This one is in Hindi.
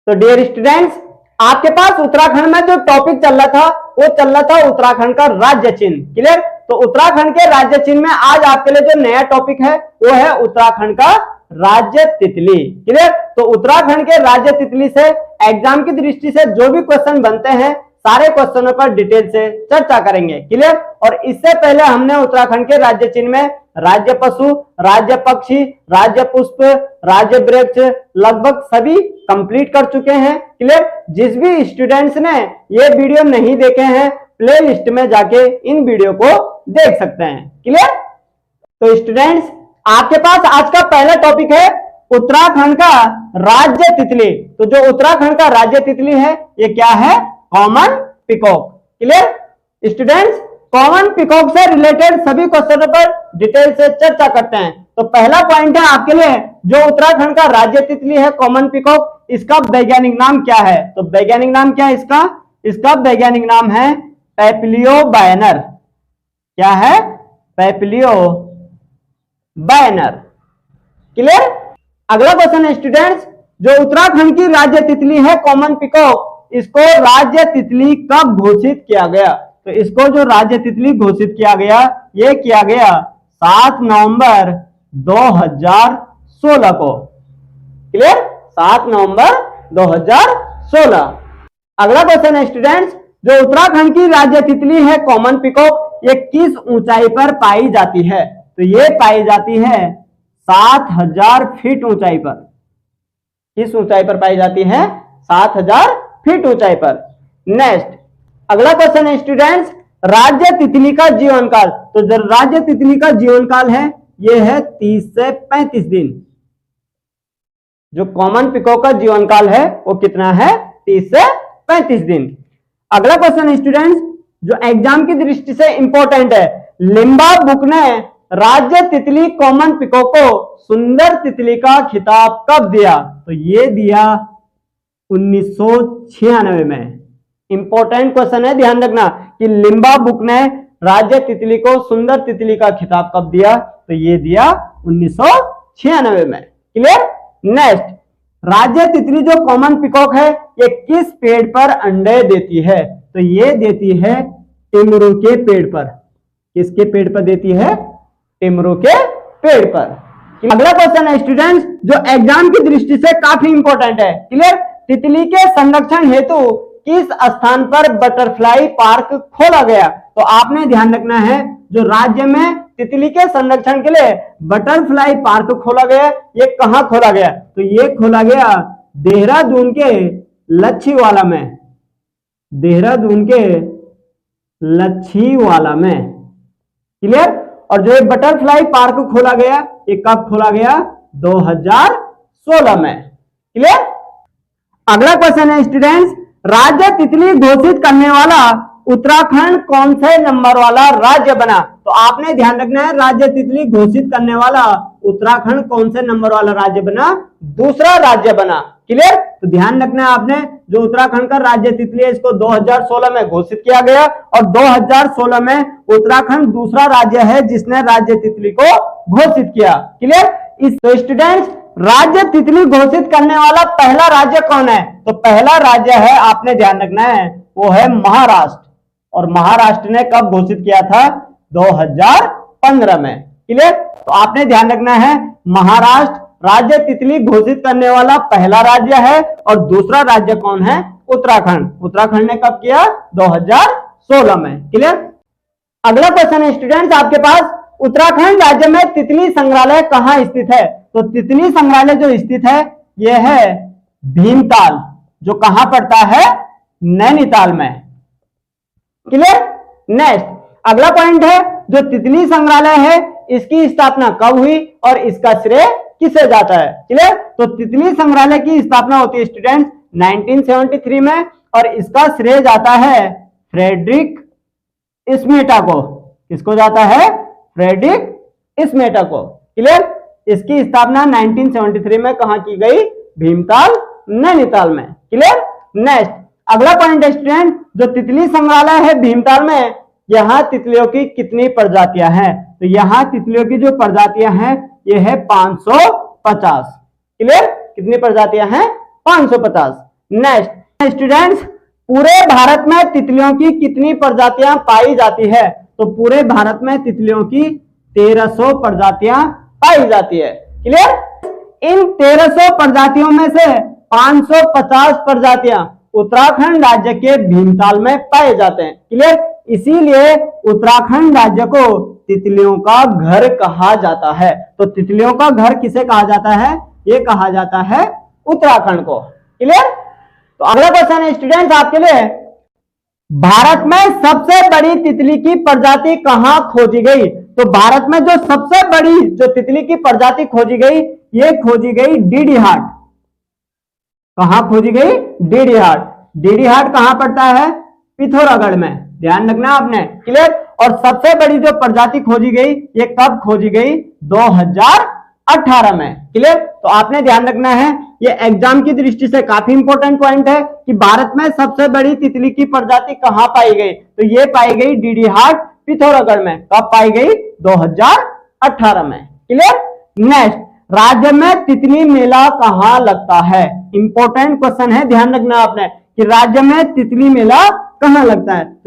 तो डियर स्टूडेंट्स, आपके पास उत्तराखंड में जो टॉपिक चल रहा था वो चल रहा था उत्तराखंड का राज्य चिन्ह। क्लियर? तो उत्तराखंड के राज्य चिन्ह में आज आपके लिए जो नया टॉपिक है वो है उत्तराखंड का राज्य तितली। क्लियर? तो उत्तराखंड के राज्य तितली से एग्जाम की दृष्टि से जो भी क्वेश्चन बनते हैं सारे क्वेश्चनों पर डिटेल से चर्चा करेंगे। क्लियर? और इससे पहले हमने उत्तराखंड के राज्य चिन्ह में राज्य पशु, राज्य पक्षी, राज्य पुष्प, राज्य वृक्ष लगभग सभी कंप्लीट कर चुके हैं। क्लियर? जिस भी स्टूडेंट्स ने ये वीडियो नहीं देखे हैं प्ले लिस्ट में जाके इन वीडियो को देख सकते हैं। क्लियर? तो स्टूडेंट्स, आपके पास आज का पहला टॉपिक है उत्तराखंड का राज्य तितली। तो जो उत्तराखंड का राज्य तितली है ये क्या है? Common peacock. Clear? Students, common peacock से रिलेटेड सभी क्वेश्चनों पर डिटेल से चर्चा करते हैं। तो पहला पॉइंट है आपके लिए, जो उत्तराखंड का राज्य तितली है कॉमन पिकॉक, इसका वैज्ञानिक नाम क्या है? तो वैज्ञानिक नाम क्या है इसका? इसका वैज्ञानिक नाम है पैपलियो बायनर। क्या है? पैपलियो बायनर। क्लियर? अगला क्वेश्चन है स्टूडेंट्स, जो उत्तराखंड की राज्य तितली है कॉमन पिकॉक, इसको राज्य तितली कब घोषित किया गया? तो इसको जो राज्य तितली घोषित किया गया ये किया गया 7 नवंबर 2016 को। क्लियर? 7 नवंबर 2016। अगला क्वेश्चन है स्टूडेंट्स, जो उत्तराखंड की राज्य तितली है कॉमन पिकॉक, ये किस ऊंचाई पर पाई जाती है? तो ये पाई जाती है 7000 फीट ऊंचाई पर। किस ऊंचाई पर पाई जाती है? 7000 फीट ऊंचाई पर। नेक्स्ट, अगला क्वेश्चन है स्टूडेंट्स, राज्य तितली का जीवन काल। तो जो राज्य तितली का जीवन काल है ये है 30 से 35 दिन। जो कॉमन पिकॉक का जीवन काल है वो कितना है? 30 से 35 दिन। अगला क्वेश्चन स्टूडेंट्स, जो एग्जाम की दृष्टि से इंपॉर्टेंट है, लिम्बा बुक ने राज्य तितली कॉमन पिकॉक को सुंदर तितली का खिताब कब दिया? तो ये दिया 1996 में। इंपॉर्टेंट क्वेश्चन है, ध्यान रखना कि लिम्बा बुक ने राज्य तितली को सुंदर तितली का खिताब कब दिया? तो ये दिया 1996 में। क्लियर? नेक्स्ट, राज्य तितली जो कॉमन पिकॉक है ये किस पेड़ पर अंडे देती है? तो ये देती है टिमरू के पेड़ पर। किसके पेड़ पर देती है? टिमरू के पेड़ पर। अगला क्वेश्चन है स्टूडेंट्स, जो एग्जाम की दृष्टि से काफी इंपॉर्टेंट है। क्लियर? तितली के संरक्षण हेतु किस स्थान पर बटरफ्लाई पार्क खोला गया? तो आपने ध्यान रखना है, जो राज्य में तितली के संरक्षण के लिए बटरफ्लाई पार्क खोला गया, ये कहां खोला गया? तो ये खोला गया देहरादून के लच्छीवाला में। देहरादून के लच्छीवाला में। क्लियर? और जो बटरफ्लाई पार्क खोला गया ये कब खोला गया? 2016 में। क्लियर? अगला क्वेश्चन है स्टूडेंट्स, राज्य तितली घोषित करने वाला उत्तराखंड कौन से नंबर वाला राज्य बना? तो आपने ध्यान रखना है, राज्य तितली घोषित करने वाला उत्तराखंड कौन से नंबर वाला राज्य बना? दूसरा राज्य बना। क्लियर? तो ध्यान रखना है आपने, जो उत्तराखंड का राज्य तितली है इसको 2016 में घोषित किया गया और 2016 में उत्तराखंड दूसरा राज्य है जिसने राज्य तितली को घोषित किया। क्लियर? तो स्टूडेंट्स, राज्य तितली घोषित करने वाला पहला राज्य कौन है? तो पहला राज्य है, आपने ध्यान रखना है, वो है महाराष्ट्र। और महाराष्ट्र ने कब घोषित किया था? 2015 में। क्लियर? तो आपने ध्यान रखना है, महाराष्ट्र राज्य तितली घोषित करने वाला पहला राज्य है और दूसरा राज्य कौन है? उत्तराखंड। उत्तराखंड ने कब किया? 2016 में। क्लियर? अगला क्वेश्चन है स्टूडेंट्स आपके पास, उत्तराखंड राज्य में तितली संग्रहालय कहां स्थित है? तो तितली संग्रहालय जो स्थित है यह है भीमताल, जो कहां पड़ता है? नैनीताल में। क्लियर? नेक्स्ट, अगला पॉइंट है, जो तितली संग्रहालय है इसकी स्थापना कब हुई और इसका श्रेय किसे जाता है? क्लियर? तो तितली संग्रहालय की स्थापना होती है स्टूडेंट 1973 में और इसका श्रेय जाता है फ्रेडरिक स्मेटा को। किसको जाता है? फ्रेडरिक स्मेटा को। क्लियर? इसकी स्थापना 1973 में कहां की गई? भीमताल, नैनीताल में। क्लियर? नेक्स्ट, अगला पॉइंट स्टूडेंट, जो तितली संग्रहालय है भीमताल में, यहाँ तितलियों की कितनी प्रजातियां हैं? तो यहाँ तितलियों की जो प्रजातियां हैं ये है 550। क्लियर? कितनी प्रजातियां हैं? 550। नेक्स्ट स्टूडेंट्स, पूरे भारत में तितलियों की कितनी प्रजातियां पाई जाती है? तो पूरे भारत में तितलियों की 1300 प्रजातियां पाई जाती है। क्लियर? इन 1300 प्रजातियों में से 550 प्रजातियां उत्तराखंड राज्य के भीमताल में पाए जाते हैं। क्लियर? इसीलिए उत्तराखंड राज्य को तितलियों का घर कहा जाता है। तो तितलियों का घर किसे कहा जाता है? ये कहा जाता है उत्तराखंड को। क्लियर? तो अगला क्वेश्चन है स्टूडेंट्स आपके लिए, भारत में सबसे बड़ी तितली की प्रजाति कहां खोजी गई? तो भारत में जो सबसे बड़ी जो तितली की प्रजाति खोजी गई, ये खोजी गई डीडीहाट। कहां खोजी गई? डीडीहाट। डीडीहाट कहां पड़ता है? पिथौरागढ़ में। ध्यान रखना आपने। क्लियर? और सबसे बड़ी जो प्रजाति खोजी गई, ये कब खोजी गई? 2018 में। क्लियर? तो आपने ध्यान रखना है, ये एग्जाम की दृष्टि से काफी इंपॉर्टेंट पॉइंट है कि भारत में सबसे बड़ी तितली की प्रजाति कहां पाई गई? तो ये पाई गई डीडीहाट पिथौरागढ़ में। कब पाई गई? 2018 में। क्लियर? नेक्स्ट, राज्य में तितली मेला कहां लगता है? इंपॉर्टेंट क्वेश्चन है, ध्यान रखना आपने कि राज्य में तितली मेला कहां लगता है। तो